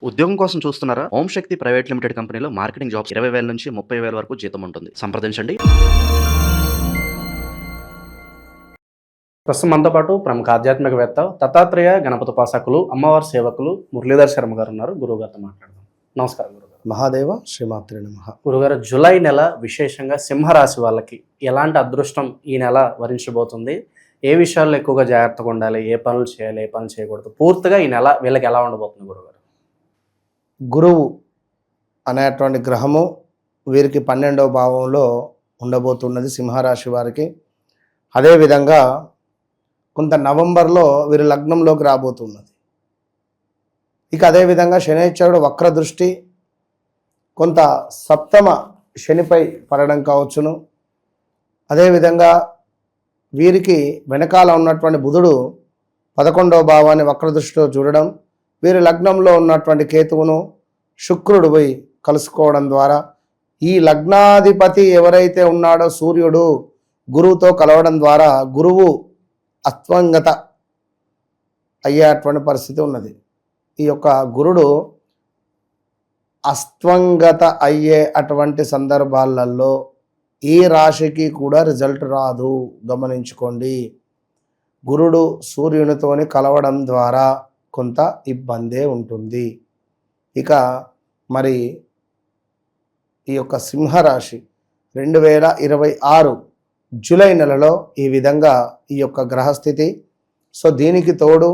ఉద్యోగం కోసం చూస్తున్నారా? ఓం శక్తి ప్రైవేట్ లిమిటెడ్ కంపెనీలో మార్కెటింగ్ జాబ్స్ 20,000 నుంచి 30,000 వరకు జీతం ఉంటుంది. సంప్రదించండి. ప్రస్తుతం మనతో పాటు ప్రముఖ ఆధ్యాత్మికవేత్త దత్తాత్రేయ గణపతి ఉపాసకులు అమ్మవారి సేవకులు మురళీధర్ శర్మ గారు ఉన్నారు. గురువు గారితో మాట్లాడదాం. నమస్కారం గురుగారు. మహాదేవ శ్రీమాత్రే నమః. గురుగారు, జూలై నెల విశేషంగా సింహరాశి వాళ్ళకి ఎలాంటి అదృష్టం ఈ నెల వరించబోతుంది? ఏ విషయాల్లో ఎక్కువగా జాగ్రత్తగా ఉండాలి? ఏ పనులు చేయాలి, ఏ పనులు చేయకూడదు? పూర్తిగా ఈ నెల వీళ్ళకి ఎలా ఉండబోతుంది గురుగారు? గురువు అనేటువంటి గ్రహము వీరికి 12వ భావంలో ఉండబోతున్నది సింహరాశి వారికి. అదేవిధంగా కొంత నవంబర్లో వీరి లగ్నంలోకి రాబోతున్నది. ఇక అదేవిధంగా శనైశ్వరుడు వక్ర దృష్టి కొంత సప్తమ శనిపై పడడం కావచ్చును. అదేవిధంగా వీరికి వెనకాల ఉన్నటువంటి బుధుడు 11వ భావాన్ని వక్ర దృష్టిలో చూడడం, వీరి లగ్నంలో ఉన్నటువంటి కేతువును శుక్రుడు పోయి కలుసుకోవడం ద్వారా ఈ లగ్నాధిపతి ఎవరైతే ఉన్నాడో సూర్యుడు గురువుతో కలవడం ద్వారా గురువు అస్తంగత అయ్యేటువంటి పరిస్థితి ఉన్నది. ఈ యొక్క గురుడు అస్తంగత అయ్యే అటువంటి సందర్భాలలో ఈ రాశికి కూడా రిజల్ట్ రాదు, గమనించుకోండి. గురుడు సూర్యునితోని కలవడం ద్వారా కొంత ఇబ్బందే ఉంటుంది. ఇక మరి ఈ యొక్క సింహరాశి 2026 జూలై నెలలో ఈ విధంగా ఈ యొక్క గ్రహస్థితి. సో దీనికి తోడు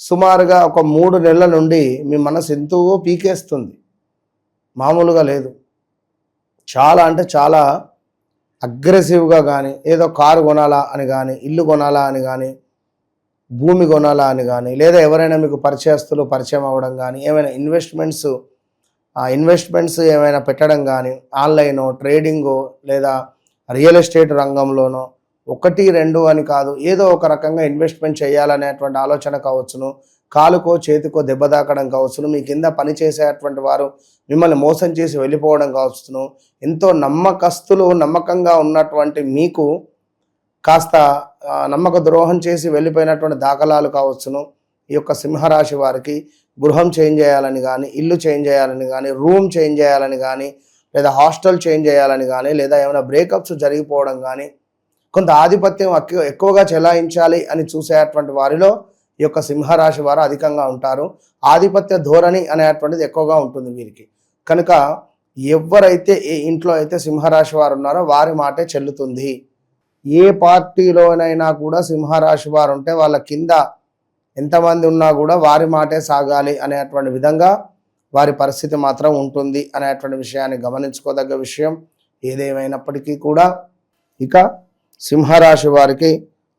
సుమారుగా ఒక 3 నెలల నుండి మీ మనసు ఎంతో పీకేస్తుంది, మామూలుగా లేదు. చాలా అంటే చాలా అగ్రెసివ్గా కానీ, ఏదో కారు కొనాలా అని కానీ, ఇల్లు కొనాలా అని కానీ, భూమి కొనాలా అని కానీ, లేదా ఎవరైనా మీకు పరిచయస్తులు పరిచయం అవ్వడం కానీ, ఏమైనా ఇన్వెస్ట్మెంట్స్ ఏమైనా పెట్టడం కానీ, ఆన్లైనో ట్రేడింగో లేదా రియల్ ఎస్టేట్ రంగంలోనో 1, 2 అని కాదు, ఏదో ఒక రకంగా ఇన్వెస్ట్మెంట్ చేయాలనేటువంటి ఆలోచన కావచ్చును. కాలుకో చేతికో దెబ్బ తాకడం కావచ్చును. మీ కింద పనిచేసేటువంటి వారు మిమ్మల్ని మోసం చేసి వెళ్ళిపోవడం కావచ్చును. ఎంతో నమ్మకంగా ఉన్నటువంటి మీకు కాస్త నమ్మక ద్రోహం చేసి వెళ్ళిపోయినటువంటి దాఖలాలు కావచ్చును. ఈ యొక్క సింహరాశి వారికి గృహం చేంజ్ చేయాలని కానీ, ఇల్లు చేంజ్ చేయాలని కానీ, రూమ్ చేంజ్ చేయాలని కానీ, లేదా హాస్టల్ చేంజ్ చేయాలని కానీ, లేదా ఏమైనా బ్రేకప్స్ జరిగిపోవడం కానీ, కొంత ఆధిపత్యం ఎక్కువగా చెలాయించాలి అని చూసేటువంటి వారిలో ఈ యొక్క సింహరాశి వారు అధికంగా ఉంటారు. ఆధిపత్య ధోరణి అనేటువంటిది ఎక్కువగా ఉంటుంది వీరికి. కనుక ఎవరైతే ఏ ఇంట్లో అయితే సింహరాశి వారు ఉన్నారో వారి మాటే చెల్లుతుంది. ఏ పార్టీలోనైనా కూడా సింహరాశి వారు ఉంటే వాళ్ళ కింద ఎంతమంది ఉన్నా కూడా వారి మాటే సాగాలి అనేటువంటి విధంగా వారి పరిస్థితి మాత్రం ఉంటుంది అనేటువంటి విషయాన్ని గమనించుకోదగ్గ విషయం. ఏదేమైనప్పటికీ కూడా ఇక సింహరాశి వారికి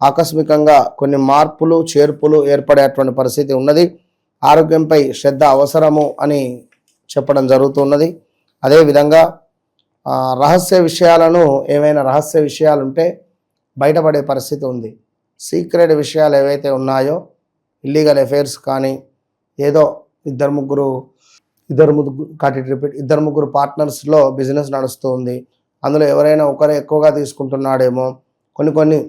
ఆకస్మికంగా కొన్ని మార్పులు చేర్పులు ఏర్పడేటువంటి పరిస్థితి ఉన్నది. ఆరోగ్యంపై శ్రద్ధ అవసరము అని చెప్పడం జరుగుతున్నది. అదేవిధంగా ఏమైనా రహస్య విషయాలు ఉంటే బయటపడే పరిస్థితి ఉంది. సీక్రెట్ విషయాలు ఏవైతే ఉన్నాయో, ఇల్లీగల్ అఫైర్స్ కానీ, ఏదో ఇద్దరు ముగ్గురు పార్ట్నర్స్లో బిజినెస్ నడుస్తూ ఉంది, అందులో ఎవరైనా ఒకరు ఎక్కువగా తీసుకుంటున్నాడేమో, కొన్ని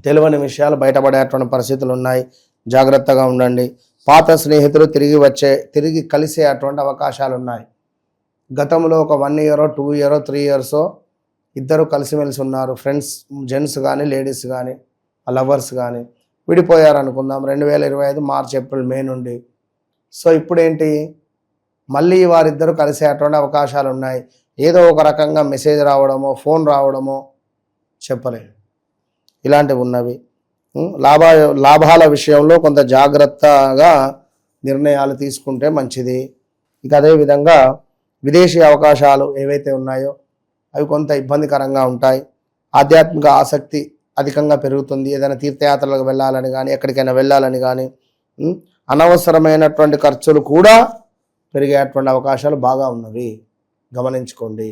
తెలియని విషయాలు బయటపడేటువంటి పరిస్థితులు ఉన్నాయి. జాగ్రత్తగా ఉండండి. పాత స్నేహితులు తిరిగి కలిసే అటువంటి అవకాశాలు ఉన్నాయి. గతంలో ఒక 1 ఇయర్ 2 ఇయర్ 3 ఇయర్స్ ఇద్దరు కలిసిమెలిసి ఉన్నారు, ఫ్రెండ్స్, జెంట్స్ కానీ లేడీస్ కానీ లవర్స్ కానీ విడిపోయారు అనుకుందాం 2025 మార్చ్ ఏప్రిల్ మే నుండి. సో ఇప్పుడేంటి, మళ్ళీ వారిద్దరూ కలిసేటువంటి అవకాశాలు ఉన్నాయి. ఏదో ఒక రకంగా మెసేజ్ రావడమో ఫోన్ రావడమో చెప్పలేదు, ఇలాంటివి ఉన్నవి. లాభాల విషయంలో కొంత జాగ్రత్తగా నిర్ణయాలు తీసుకుంటే మంచిది. ఇక అదేవిధంగా విదేశీ అవకాశాలు ఏవైతే ఉన్నాయో అవి కొంత ఇబ్బందికరంగా ఉంటాయి. ఆధ్యాత్మిక ఆసక్తి అధికంగా పెరుగుతుంది. ఏదైనా తీర్థయాత్రలకు వెళ్ళాలని కానీ, ఎక్కడికైనా వెళ్ళాలని కానీ, అనవసరమైనటువంటి ఖర్చులు కూడా పెరిగేటువంటి అవకాశాలు బాగా ఉన్నవి, గమనించుకోండి.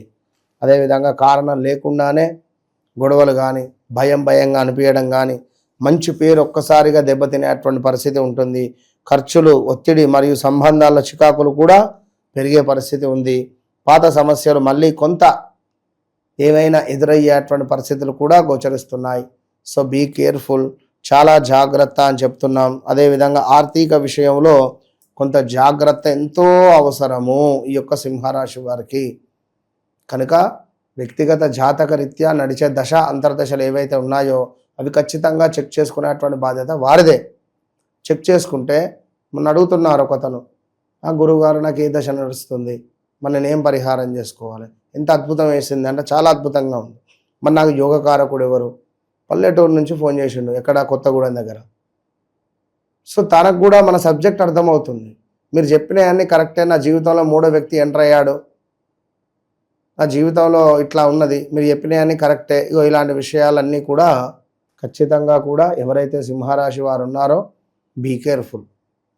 అదేవిధంగా కారణం లేకుండానే గొడవలు కానీ, భయంగా అనిపించడం కానీ, మంచి పేరు ఒక్కసారిగా దెబ్బతినేటువంటి పరిస్థితి ఉంటుంది. ఖర్చులు, ఒత్తిడి మరియు సంబంధాల చికాకులు కూడా పెరిగే పరిస్థితి ఉంది. పాత సమస్యలు మళ్ళీ కొంత ఏమైనా ఎదురయ్యేటువంటి పరిస్థితులు కూడా గోచరిస్తున్నాయి. సో బీ కేర్ఫుల్, చాలా జాగ్రత్త అని చెప్తున్నాం. అదేవిధంగా ఆర్థిక విషయంలో కొంత జాగ్రత్త ఎంతో అవసరము ఈ యొక్క సింహరాశి వారికి. కనుక వ్యక్తిగత జాతక రీత్యా నడిచే దశ అంతర్దశలు ఏవైతే ఉన్నాయో అవి ఖచ్చితంగా చెక్ చేసుకునేటువంటి బాధ్యత వారిదే. చెక్ చేసుకుంటే మొన్న అడుగుతున్నారు ఒకతను, ఆ గురువుగారు నాకు ఏ దశ నడుస్తుంది, మరి నేనేం పరిహారం చేసుకోవాలి, ఎంత అద్భుతం వేసింది అంటే చాలా అద్భుతంగా ఉంది. మరి నాకు యోగకారకుడు ఎవరు, పల్లెటూరు నుంచి ఫోన్ చేసిండు, ఎక్కడ కొత్తగూడెం దగ్గర. సో తనకు కూడా మన సబ్జెక్ట్ అర్థమవుతుంది. మీరు చెప్పినవన్నీ కరెక్టే, నా జీవితంలో మూడో వ్యక్తి ఎంటర్ అయ్యాడు, నా జీవితంలో ఇట్లా ఉన్నది, మీరు చెప్పినవన్నీ కరెక్టే, ఇగో ఇలాంటి విషయాలన్నీ కూడా ఖచ్చితంగా కూడా ఎవరైతే సింహరాశి వారు ఉన్నారో బీ కేర్ఫుల్.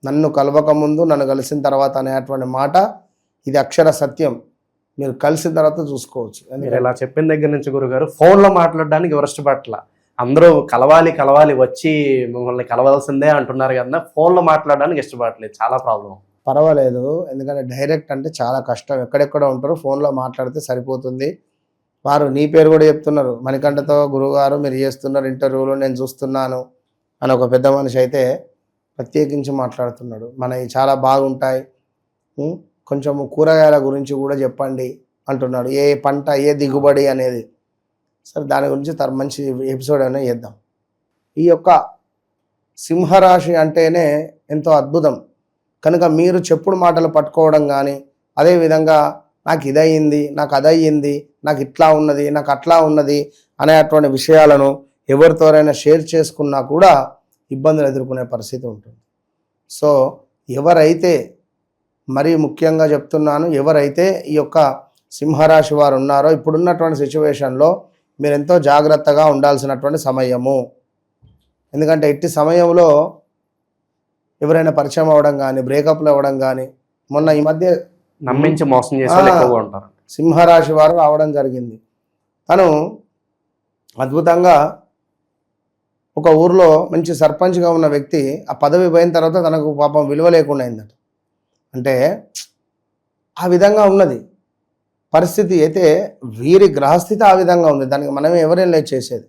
నన్ను కలవక ముందు నన్ను కలిసిన తర్వాత అనేటువంటి మాట ఇది అక్షర సత్యం. మీరు కలిసిన తర్వాత చూసుకోవచ్చు. మీరు ఇలా చెప్పిన దగ్గర నుంచి గురుగారు ఫోన్లో మాట్లాడడానికి ఎవరు ఇష్టపట్ల, అందరూ కలవాలి కలవాలి వచ్చి మిమ్మల్ని కలవాల్సిందే అంటున్నారు కదా, ఫోన్లో మాట్లాడడానికి ఇష్టపడట్లేదు, చాలా ప్రాబ్లం. పర్వాలేదు, ఎందుకంటే డైరెక్ట్ అంటే చాలా కష్టం. ఎక్కడెక్కడ ఉంటారో ఫోన్లో మాట్లాడితే సరిపోతుంది. వారు నీ పేరు కూడా చెప్తున్నారు, మణికంఠతో గురువుగారు మీరు చేస్తున్నారు ఇంటర్వ్యూలో నేను చూస్తున్నాను అని ఒక పెద్ద మనిషి అయితే ప్రత్యేకించి మాట్లాడుతున్నాడు. మనవి చాలా బాగుంటాయి, కొంచెము కూరగాయల గురించి కూడా చెప్పండి అంటున్నాడు, ఏ పంట ఏ దిగుబడి అనేది. సరే దాని గురించి మంచి ఎపిసోడ్ అయినా చేద్దాం. ఈ యొక్క సింహరాశి అంటేనే ఎంతో అద్భుతం. కనుక మీరు చెప్పుడు మాటలు పట్టుకోవడం కానీ, అదేవిధంగా నాకు ఇదయ్యింది, నాకు అదయ్యింది, నాకు ఇట్లా ఉన్నది, నాకు అట్లా ఉన్నది అనేటువంటి విషయాలను ఎవరితోనైనా షేర్ చేసుకున్నా కూడా ఇబ్బందులు ఎదుర్కొనే పరిస్థితి ఉంటుంది. సో ఎవరైతే, మరీ ముఖ్యంగా చెప్తున్నాను, ఎవరైతే ఈ యొక్క సింహరాశి వారు ఉన్నారో ఇప్పుడున్నటువంటి సిచ్యువేషన్లో మీరు ఎంతో జాగ్రత్తగా ఉండాల్సినటువంటి సమయము. ఎందుకంటే ఇట్టి సమయంలో ఎవరైనా పరిచయం అవ్వడం కానీ, బ్రేకప్లు అవ్వడం కానీ, మొన్న ఈ మధ్య నమ్మించి మోసం చేసే వాళ్ళు ఎక్కువగా ఉంటారు. సింహరాశి వారు రావడం జరిగింది. తను అద్భుతంగా ఒక ఊర్లో మంచి సర్పంచ్గా ఉన్న వ్యక్తి ఆ పదవి పోయిన తర్వాత తనకు పాపం విలువ లేకుండా అయిందట. అంటే ఆ విధంగా ఉన్నది పరిస్థితి. అయితే వీరి గ్రహస్థితి ఆ విధంగా ఉంది, దానికి మనమే ఎవరేం లేదు చేసేది.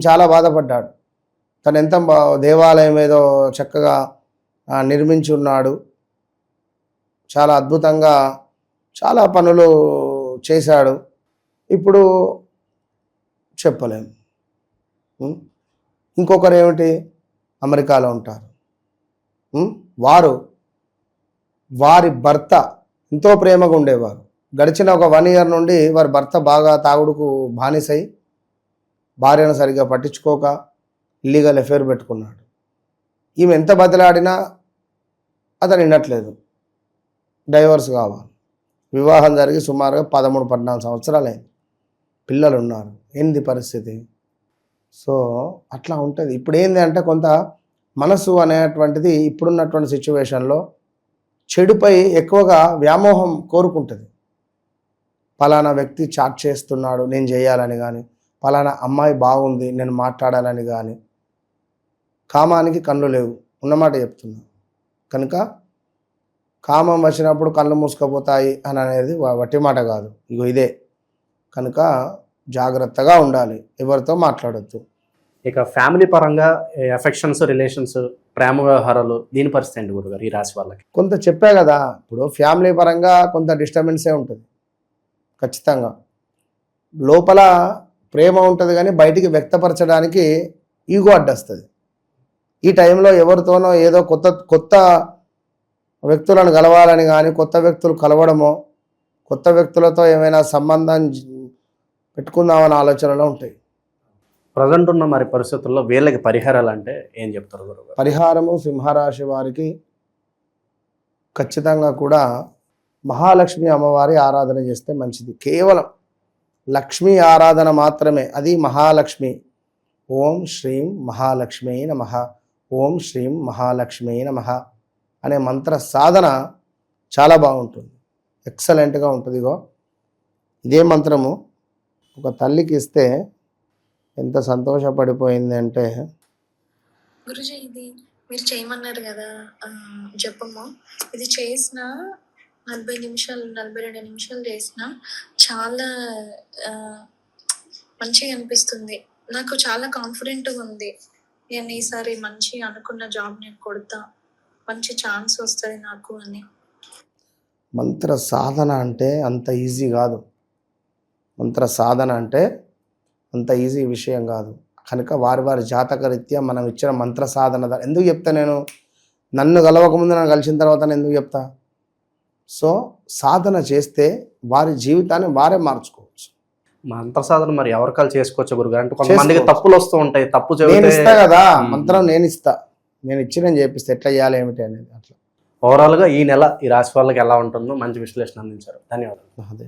చాలా బాధపడ్డాడు. తను ఎంత దేవాలయం ఏదో చక్కగా నిర్మించి ఉన్నాడు, చాలా అద్భుతంగా చాలా పనులు చేశాడు. ఇప్పుడు చెప్పలేము. ఇంకొకరు ఏమిటి, అమెరికాలో ఉంటారు. వారి భర్త ఎంతో ప్రేమగా ఉండేవారు. గడిచిన ఒక 1 year నుండి వారి భర్త బాగా తాగుడుకు బానిసై భార్యను సరిగ్గా పట్టించుకోక ఇల్లీగల్ అఫేర్ పెట్టుకున్నాడు. ఈమె ఎంత బతిలాడినా అతను వినట్లేదు, డైవర్స్ కావాలి. వివాహం జరిగి సుమారుగా 13-14 సంవత్సరాలు అయింది, పిల్లలు ఉన్నారు. ఏంది పరిస్థితి? సో అట్లా ఉంటుంది. ఇప్పుడు ఏంది అంటే కొంత మనసు అనేటువంటిది ఇప్పుడున్నటువంటి సిచ్యువేషన్లో చెడుపై ఎక్కువగా వ్యామోహం కోరుకుంటుంది. పలానా వ్యక్తి చాట్ చేస్తున్నాడు నేను చేయాలని కానీ, పలానా అమ్మాయి బాగుంది నేను మాట్లాడాలని కానీ, కామానికి కళ్ళు లేవు, ఉన్నమాట చెప్తున్నా. కనుక కామం వచ్చినప్పుడు కళ్ళు మూసుకుపోతాయి అని అనేది వట్టి మాట కాదు, ఇగో ఇదే. కనుక జాగ్రత్తగా ఉండాలి, ఎవరితో మాట్లాడొద్దు. ఇక ఫ్యామిలీ పరంగా ఎఫెక్షన్స్, రిలేషన్స్, ప్రేమ వ్యవహారాలు, దీని పరిస్థితి ఏంటి గురుగారు ఈ రాశి వాళ్ళకి? కొంత చెప్పా కదా, ఇప్పుడు ఫ్యామిలీ పరంగా కొంత డిస్టర్బెన్సే ఉంటుంది ఖచ్చితంగా. లోపల ప్రేమ ఉంటుంది కానీ బయటికి వ్యక్తపరచడానికి ఈగో అడ్డొస్తుంది. ఈ టైంలో ఎవరితోనో ఏదో కొత్త వ్యక్తులను కలవాలని కానీ, కొత్త వ్యక్తులు కలవడమో, కొత్త వ్యక్తులతో ఏమైనా సంబంధం పెట్టుకుందామనే ఆలోచనలో ఉంటాయి. ప్రజెంట్ ఉన్న మరి పరిస్థితుల్లో వీళ్ళకి పరిహారాలు అంటే ఏం చెప్తారు గురుగారు? పరిహారము సింహరాశి వారికి ఖచ్చితంగా కూడా మహాలక్ష్మి అమ్మవారి ఆరాధన చేస్తే మంచిది. కేవలం లక్ష్మీ ఆరాధన మాత్రమే, అది మహాలక్ష్మి. ఓం శ్రీం మహాలక్ష్మీ నమః, ఓం శ్రీం మహాలక్ష్మీ నమః అనే మంత్ర సాధన చాలా బాగుంటుంది, ఎక్సలెంట్గా ఉంటుంది. ఇదే మంత్రము ఒక తల్లికి ఇస్తే ఎంత సంతోషపడిపోయింది అంటే, గురుజీ ఇది మీరు చేయమన్నారు కదా జపము, ఇది చేసిన 40 నిమిషాలు 42 నిమిషాలు చేసిన చాలా మంచిగా అనిపిస్తుంది. నాకు చాలా కాన్ఫిడెంట్గా ఉంది, నేను ఈసారి మంచి అనుకున్న జాబ్ నేను కొడతా మంచి ఛాన్స్ వస్తుంది నాకు అని. మంత్ర సాధన అంటే అంత ఈజీ కాదు. మంత్ర సాధన అంటే అంత ఈజీ విషయం కాదు. కనుక వారి జాతక రీత్యా మనం ఇచ్చిన మంత్ర సాధన ఎందుకు చెప్తా నేను? నన్ను కలవకముందు నన్ను కలిసిన తర్వాత నేను ఎందుకు చెప్తా? సో సాధన చేస్తే వారి జీవితాన్ని వారే మార్చుకోవచ్చు. మంత్ర సాధన మరి ఎవరికాలు చేసుకోవచ్చు గురుగారు? అంటే కొంతమందికి చేసుకోవచ్చు. తప్పులు వస్తూ ఉంటాయి, తప్పు నేను చెబితే ఇస్తా కదా మంత్రం, నేను ఇస్తా, నేను ఇచ్చి నేను చేపిస్తా ఎట్లా చేయాలి ఏమిటి అనేది. అట్లా ఓవరాల్గా ఈ నెల ఈ రాశి వాళ్ళకి ఎలా ఉంటుందో మంచి విశ్లేషణ అందించారు. ధన్యవాదాలు. అదే.